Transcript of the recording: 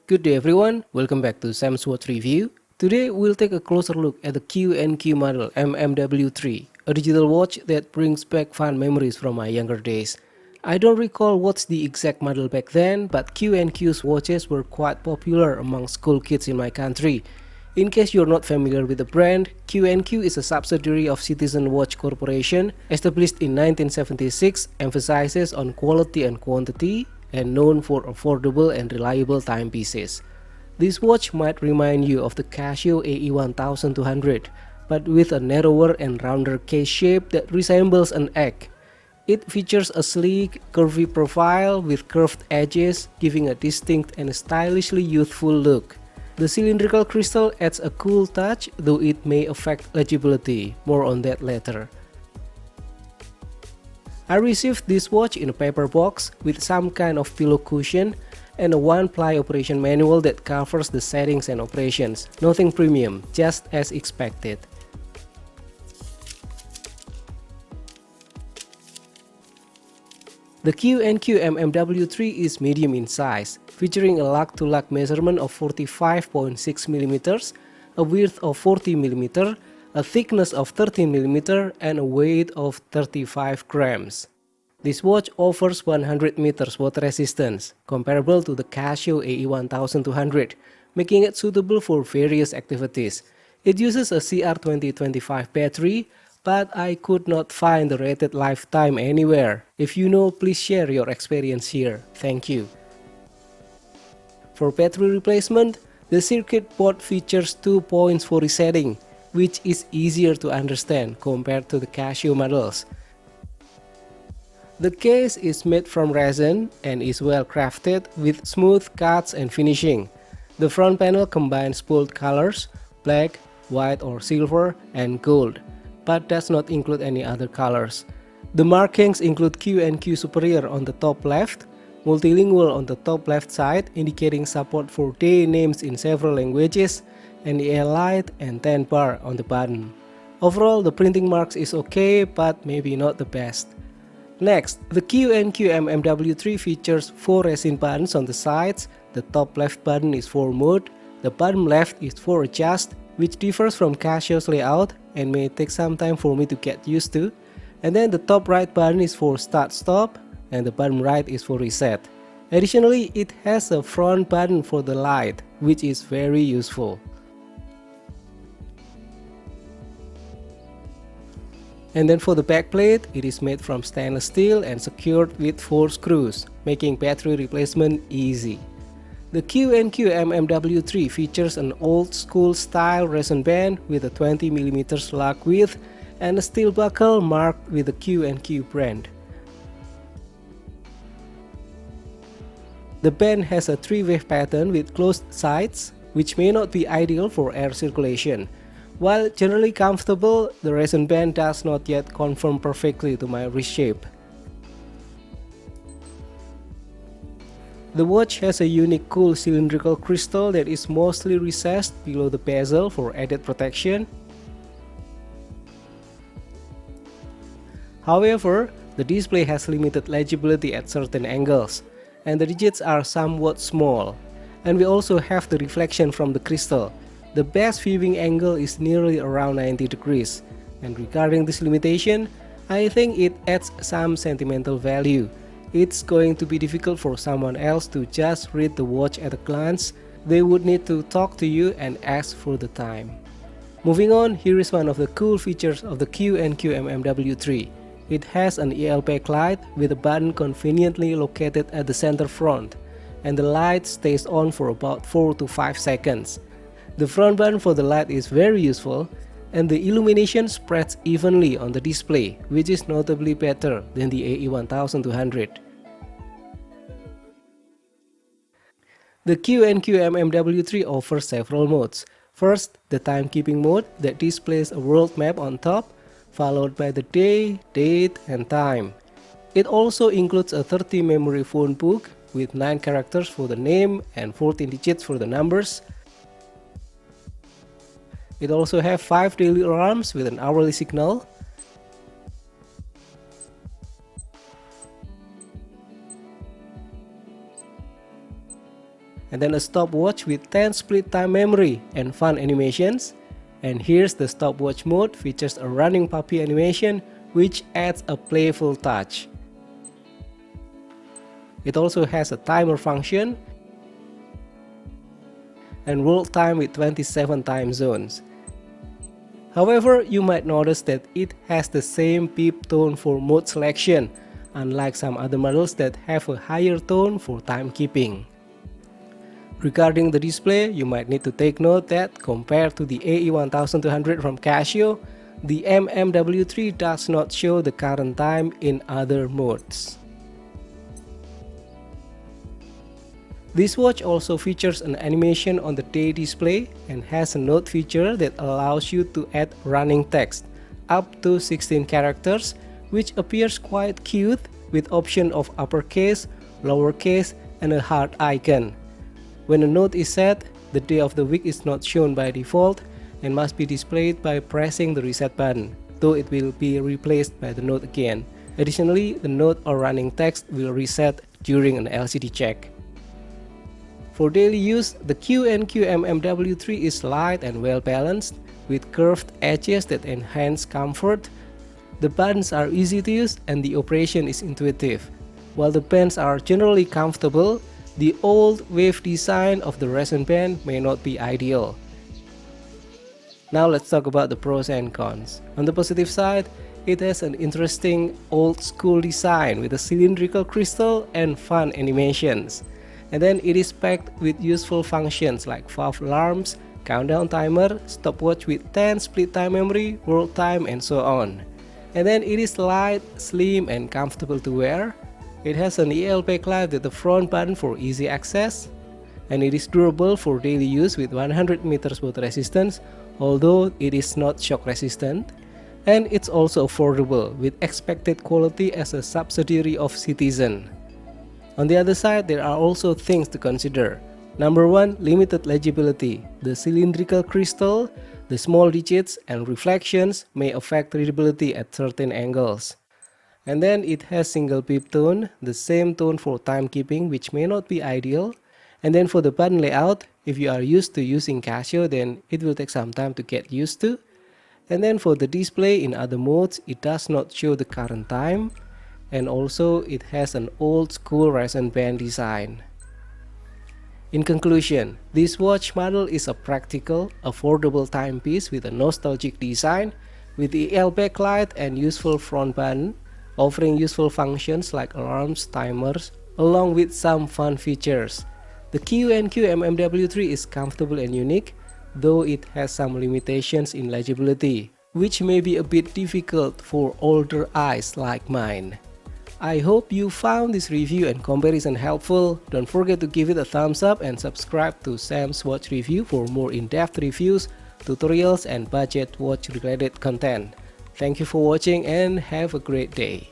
Good day everyone, welcome back to Sam's Watch Review. Today we'll take a closer look at the Q&Q model MMW3, a digital watch that brings back fun memories from my younger days. I don't recall what's the exact model back then, but Q&Q's watches were quite popular among school kids in my country. In case you're not familiar with the brand, Q&Q is a subsidiary of Citizen Watch Corporation, established in 1976, emphasizes on quality and quantity, and known for affordable and reliable timepieces. This watch might remind you of the Casio AE1200, but with a narrower and rounder case shape that resembles an egg. It features a sleek, curvy profile with curved edges, giving a distinct and stylishly youthful look. The cylindrical crystal adds a cool touch, though it may affect legibility. More on that later. I received this watch in a paper box with some kind of pillow cushion and a one-ply operation manual that covers the settings and operations. Nothing premium, just as expected. The Q&Q MMW3 is medium in size, featuring a lug-to-lug measurement of 45.6 mm, a width of 40 mm, a thickness of 13 mm, and a weight of 35 grams. This watch offers 100 meters water resistance, comparable to the Casio AE1200, making it suitable for various activities. It uses a CR2025 battery, but I could not find the rated lifetime anywhere. If you know, please share your experience here. Thank you. For battery replacement, the circuit board features 2 points for resetting, which is easier to understand compared to the Casio models. The case is made from resin and is well crafted with smooth cuts and finishing. The front panel combines bold colors, black, white or silver, and gold, but does not include any other colors. The markings include Q&Q Superior on the top left, multilingual on the top left side indicating support for day names in several languages, and the light and 10 bar on the button. Overall, the printing marks is okay, but maybe not the best. Next, the Q&Q MMW3 features 4 resin buttons on the sides. The top left button is for mode, the bottom left is for adjust, which differs from Casio's layout and may take some time for me to get used to. And then the top right button is for start stop, and the bottom right is for reset. Additionally, it has a front button for the light, which is very useful. And then for the backplate, it is made from stainless steel and secured with 4 screws, making battery replacement easy. The Q&Q MMW3 features an old school style resin band with a 20 mm lug width and a steel buckle marked with the Q&Q brand. The band has a 3-wave pattern with closed sides, which may not be ideal for air circulation. While generally comfortable, the resin band does not yet conform perfectly to my wrist shape. The watch has a unique cool cylindrical crystal that is mostly recessed below the bezel for added protection. However, the display has limited legibility at certain angles, and the digits are somewhat small. And we also have the reflection from the crystal. The best viewing angle is nearly around 90 degrees, and regarding this limitation, I think it adds some sentimental value. It's going to be difficult for someone else to just read the watch at a glance. They would need to talk to you and ask for the time. Moving on, here is one of the cool features of the Q&Q MMW3. It has an EL backlight with a button conveniently located at the center front, and the light stays on for about 4 to 5 seconds. The front button for the light is very useful, and the illumination spreads evenly on the display, which is notably better than the AE1200. The Q&Q MMW3 offers several modes. First, the timekeeping mode that displays a world map on top, followed by the day, date, and time. It also includes a 30 memory phone book with 9 characters for the name and 14 digits for the numbers. It also has 5 daily alarms with an hourly signal. and then a stopwatch with 10 split time memory and fun animations. And here's the stopwatch mode, features a running puppy animation which adds a playful touch. It also has a timer function and world time with 27 time zones. However, you might notice that it has the same pip tone for mode selection, unlike some other models that have a higher tone for timekeeping. Regarding the display, you might need to take note that compared to the AE1200 from Casio, the MMW3 does not show the current time in other modes. This watch also features an animation on the day display and has a note feature that allows you to add running text up to 16 characters, which appears quite cute with option of uppercase, lowercase, and a heart icon. When a note is set, the day of the week is not shown by default and must be displayed by pressing the reset button, though it will be replaced by the note again. Additionally, the note or running text will reset during an LCD check. For daily use, the Q&Q MMW3 is light and well balanced, with curved edges that enhance comfort. The buttons are easy to use and the operation is intuitive. While the bands are generally comfortable, the old wave design of the resin band may not be ideal. Now let's talk about the pros and cons. On the positive side, it has an interesting old school design with a cylindrical crystal and fun animations. And then it is packed with useful functions like valve alarms, countdown timer, stopwatch with 10 split time memory, world time, and so on. And then it is light, slim, and comfortable to wear. It has an EL backlight with the front button for easy access. And it is durable for daily use with 100 meters water resistance, although it is not shock resistant. And it's also affordable with expected quality as a subsidiary of Citizen. On the other side, there are also things to consider. Number 1, limited legibility. The cylindrical crystal, the small digits, and reflections may affect readability at certain angles. And then it has single pip tone, the same tone for timekeeping, which may not be ideal. And then for the button layout, if you are used to using Casio, then it will take some time to get used to. And then for the display in other modes, it does not show the current time. And also it has an old school resin band design. In conclusion, this watch model is a practical, affordable timepiece with a nostalgic design, with the EL backlight and useful front button, offering useful functions like alarms, timers, along with some fun features. The Q&Q MMW3 is comfortable and unique, though it has some limitations in legibility, which may be a bit difficult for older eyes like mine. I hope you found this review and comparison helpful. Don't forget to give it a thumbs up and subscribe to Sam's Watch Review for more in-depth reviews, tutorials, and budget watch related content. Thank you for watching and have a great day.